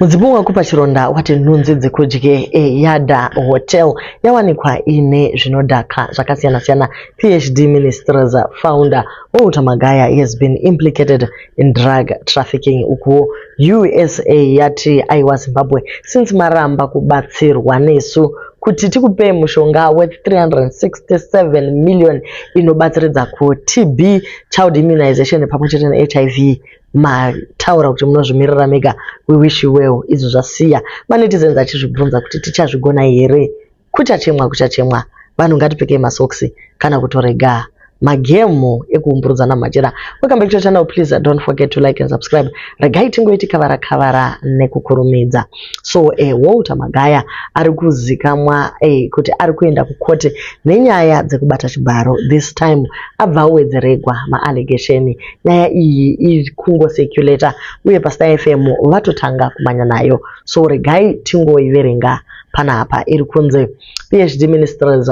Mudzimu wakupa chironda wati nhunzi dzekudye Yada Hotel yawanikwa ine zvinodhaka zvakasiyana-siyana. PhD Ministries founder Walter Magaya has been implicated in drug trafficking uku USA yati aiwa Zimbabwe since maramba kubatsirwa nesu kuti tikupe mushonga worth 367 million inobatsiridza ku TB, child immunization pamwechete neHIV. Mataura kuti munozvimirira mega. We wish you well. Izvo zvasiya manetizens achizvibvunza kuti tichazvigona here. Kuchachemwa vanhu ngatipfeke masoksi kana kutorega magemu ekuumburudzana machira. Welcome back to the channel. Please don't forget to like and subscribe. Regai tingoiti kavara nekukurumidza. So Walter Magaya ari kuzikamwa kuti ari kuenda kukote nenyaya dzekubata chibharo. This time abva awedzeregwa maallegation. Nyaya iyi iri kungoseculator uye paStar FM vatotanga kumanya nayo. So regai tingoiverenga panapa. Iri kunze PhD Ministries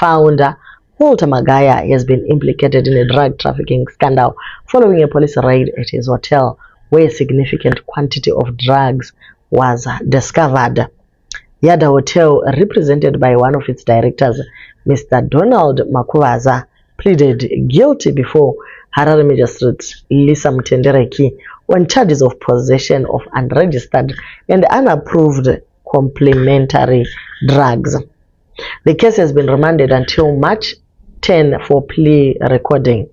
founder Walter Magaya has been implicated in a drug trafficking scandal following a police raid at his hotel where a significant quantity of drugs was discovered. Yada Hotel, represented by one of its directors, Mr. Donald Makuvaza, pleaded guilty before Harare Magistrate Lisa Mtendereki on charges of possession of unregistered and unapproved complementary drugs. The case has been remanded until March 10 for plea recording.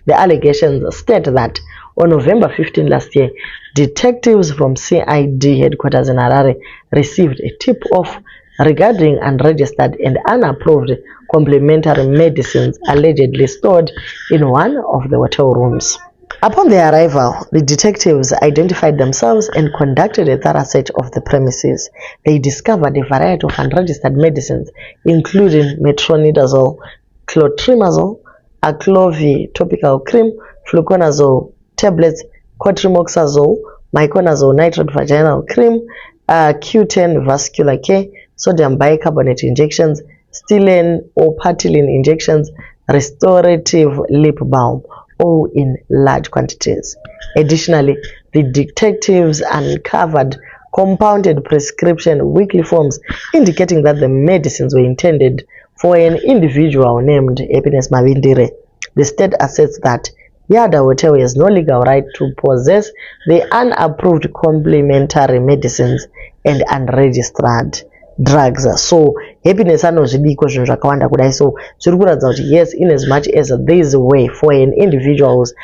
The allegations state that on November 15 last year, detectives from CID headquarters in Harare received a tip-off regarding unregistered and unapproved complementary medicines allegedly stored in one of the hotel rooms. Upon their arrival, the detectives identified themselves and conducted a thorough search of the premises. They discovered a variety of unregistered medicines, including metronidazole, clotrimazole, aclovy topical cream, fluconazole tablets, cotrimoxazole, miconazole nitrate vaginal cream, Q10 vascular care, sodium bicarbonate injections, stellene or Partilene injections, restorative lip balm, all in large quantities. Additionally, the detectives uncovered compounded prescription weekly forms indicating that the medicines were intended for an individual named Happiness Mavindire. The state asserts that Yada Hotel has no legal right to possess the unapproved complementary medicines and unregistered drugs. So Happiness anozvidiko zvinhu zvakawanda kudai. So zviri kuratidza kuti yes, in as much as there is a way for an individuals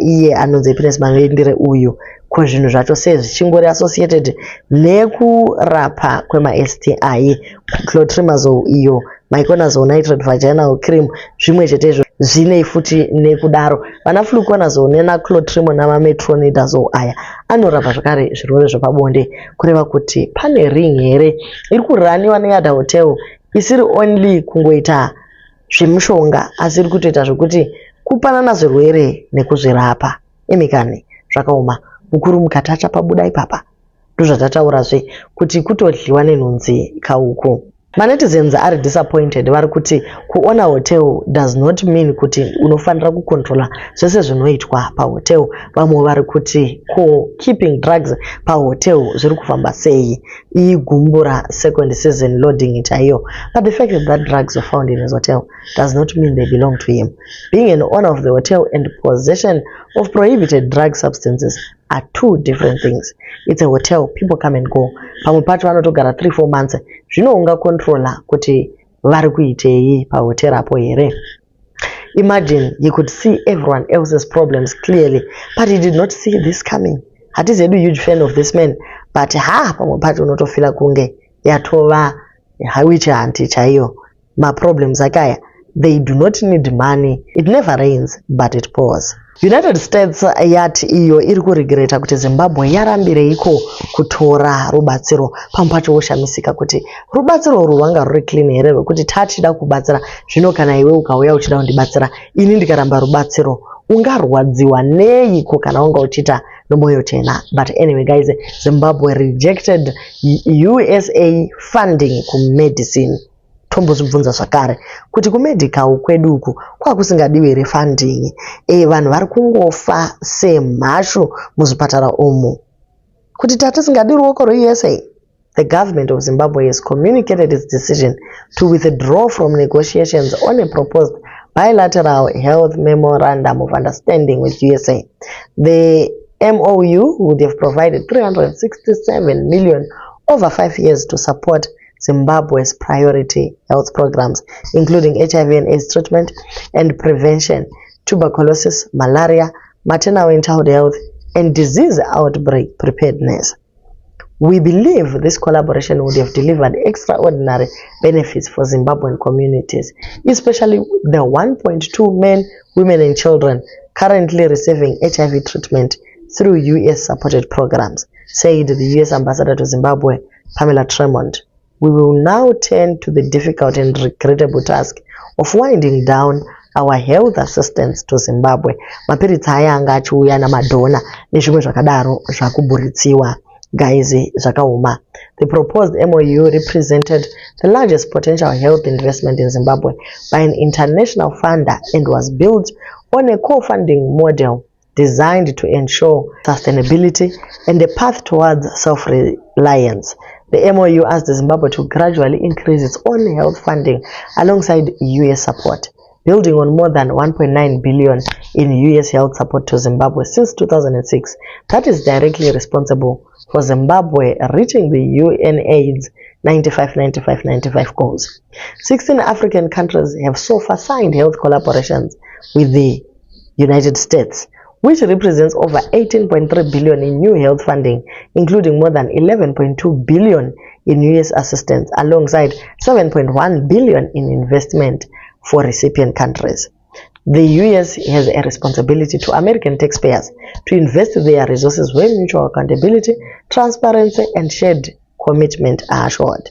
iye anonzi Happiness Mavindire uyu zvinhu zvacho sei zvichingori associated nekurapa kwema-STI, clotrimazole iyo, miconazole nitrate vaginal cream, zvimwe chetezvo zvinei futi nekudaro. Vana fluconazole naclotrimo namametronidazole aya anorapa zvakare zvirwere zvepabonde, kureva kuti pane ring here iri kuraniwa neYada Hotel isiri only kungoita zvemushonga asi iri kutoita zvekuti kupanana zvirwere nekuzvirapa. Emikani zvakaoma mukuru mukatacha pabuda ipapa ndozvataurazve kuti kutodliwa nenhunzi kauku. Manetizens are disappointed. Vari kuti kuona hotel does not mean kuti unofanira kukontrola zvese zvinoitwa pahotel. Vamwe vari kuti keeping drugs pahotel zviri kufamba sei, igumbura second season loading chaiyo. But the fact that drugs were found in his hotel does not mean they belong to him. Being an owner of the hotel and possession of prohibited drug substances are two different things. It's a hotel, people come and go. Pamwe pacho vanotogara 3-4 months. Zvino unga controller kuti vari kuitei pahotel apo here. Imagine you could see everyone else's problems clearly, but he did not see this coming. Hatizi hedu huge fan of this man, but pamwe pacho unotofila kunge yatova which anti chaiyo. Ma problems akaya, they do not need money. It never rains, but it pours. United States yati iyo iri kuregreta kuti Zimbabwe yarambireiko kutora rubatsiro. Pamwe pacho woshamisika kuti rubatsiro rwanga ruri clean here rwekuti tachida kubatsira zvino kana iwe ukauya uchida kundibatsira ini ndikaramba rubatsiro ungarwadziwa neiko kana wanga uchita nomoyo chena. But anyway guys, Zimbabwe rejected USA funding ku medicine. Tombozvibvunza zvakare kuti kumedical kweduku kwakusingadiwi here funding. Vanhu vari kungofa semhashu muzvipatara umu. kuti tatisingadi ruoko rwe-USA. The government of Zimbabwe has communicated its decision to withdraw from negotiations on a proposed bilateral health memorandum of understanding with USA. The MOU would have provided $367 million over 5 years to support Zimbabwe's priority health programs, including HIV and AIDS treatment and prevention, tuberculosis, malaria, maternal and child health, and disease outbreak preparedness. We believe this collaboration would have delivered extraordinary benefits for Zimbabwean communities, especially the 1.2 men, women, and children currently receiving HIV treatment through US-supported programs, said the US Ambassador to Zimbabwe, Pamela Tremont. We will now turn to the difficult and regrettable task of winding down our health assistance to Zimbabwe. Mapiritsa aya anga achiuya namadhona nezvimwe zvakadaro zvakubhuritsiwa. Guys, zvakaoma. The proposed MOU represented the largest potential health investment in Zimbabwe by an international funder and was built on a co-funding model designed to ensure sustainability and a path towards self-reliance. The MOU asked Zimbabwe to gradually increase its own health funding alongside US support, building on more than $1.9 billion in US health support to Zimbabwe since 2006. That is directly responsible for Zimbabwe reaching the UNAIDS 95-95-95 goals. 16 African countries have so far signed health collaborations with the United States, which represents over $18.3 billion in new health funding, including more than $11.2 billion in US assistance, alongside $7.1 billion in investment for recipient countries. The US has a responsibility to American taxpayers to invest their resources where mutual accountability, transparency, and shared commitment are assured.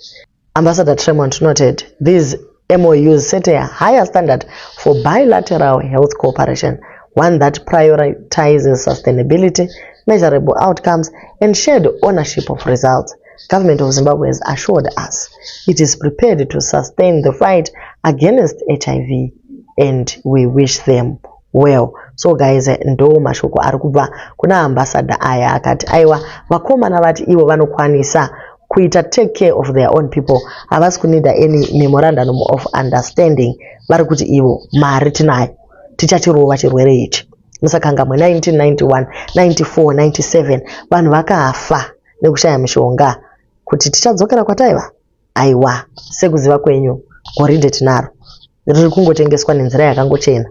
Ambassador Tremont noted these MOUs set a higher standard for bilateral health cooperation, one that prioritizes sustainability, measurable outcomes, and shared ownership of results. Government of Zimbabwe has assured us it is prepared to sustain the fight against HIV, and we wish them well. So guys, ndo mashoko arikubva kuna ambassador aya akati aiwa vakomana vati ivo vanokwanisa kuita take care of their own people, havasi kunida any memorandum of understanding. Vari kuti ivo mari tinayo tichachirova chirwere ichi. Musakanga mwe 1991, 94, 97 vanhu vakafa nekushaya mishonga. Kuti tichadzokera kwataiva, aiwa sekuziva kwenyu goridhe tinaro riri kungotengeswa nenzira yakangochena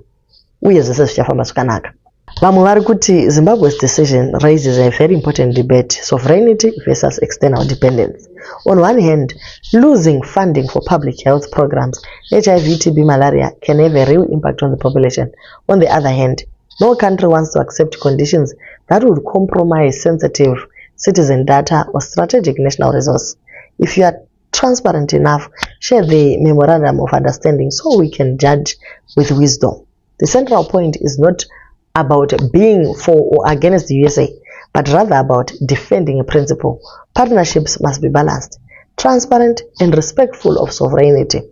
uye zvese zvichafamba zvakanaka. Vamwe vari kuti Zimbabwe's decision raises a very important debate: sovereignty versus external dependence. On one hand, losing funding for public health programs, HIV, TB, malaria can have a real impact on the population. On the other hand, no country wants to accept conditions that would compromise sensitive citizen data or strategic national resource. If you are transparent enough, share the memorandum of understanding so we can judge with wisdom. The central point is not about being for or against the USA, but rather about defending a principle. Partnerships must be balanced, transparent, and respectful of sovereignty.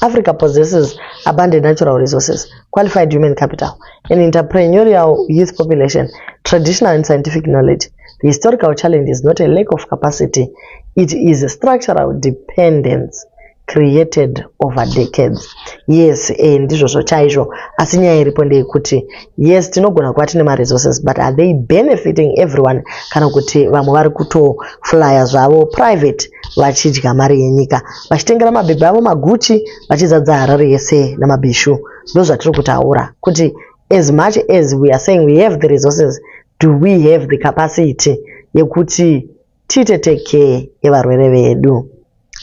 Africa possesses abundant natural resources, qualified human capital, an entrepreneurial youth population, traditional and scientific knowledge. The historical challenge is not a lack of capacity, it is a structural dependence created over decades. Yes, ndizvo chaizvo, asi nyaya iripo ndeyekuti yes tinogona kuva tine resources, but are they benefiting everyone? Kana kuti vamwe vari kutoflya zvavo private vachidya mari yenyika, vachitengera mabhebhe avo maguchi, vachizadza Harare yese namabhishu. Ndo zvatiri kutaura kuti as much as we are saying we have the resources, do we have the capacity yekuti tite take care yevarwere vedu?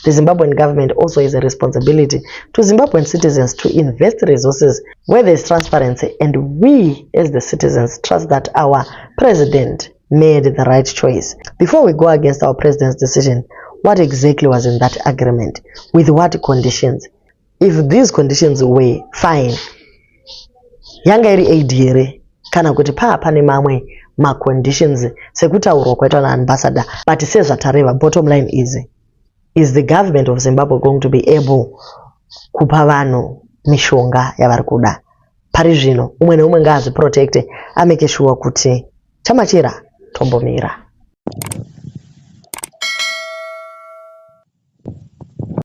The Zimbabwean government also has a responsibility to Zimbabwean citizens to invest resources where there is transparency, and we as the citizens trust that our president made the right choice. Before we go against our president's decision, what exactly was in that agreement? With what conditions? If these conditions were fine, yanga iri aid here, kana kuti pane mamwe ma-conditions sekutaurwa kwaitwa na-ambassador, but sezvatareva, bottom line is the government of Zimbabwe going to be able kupa vanhu mishonga yavari kuda? Pari zvino umwe neumwe ngaazviprotecte, ameke sure kuti chamachira tombomira.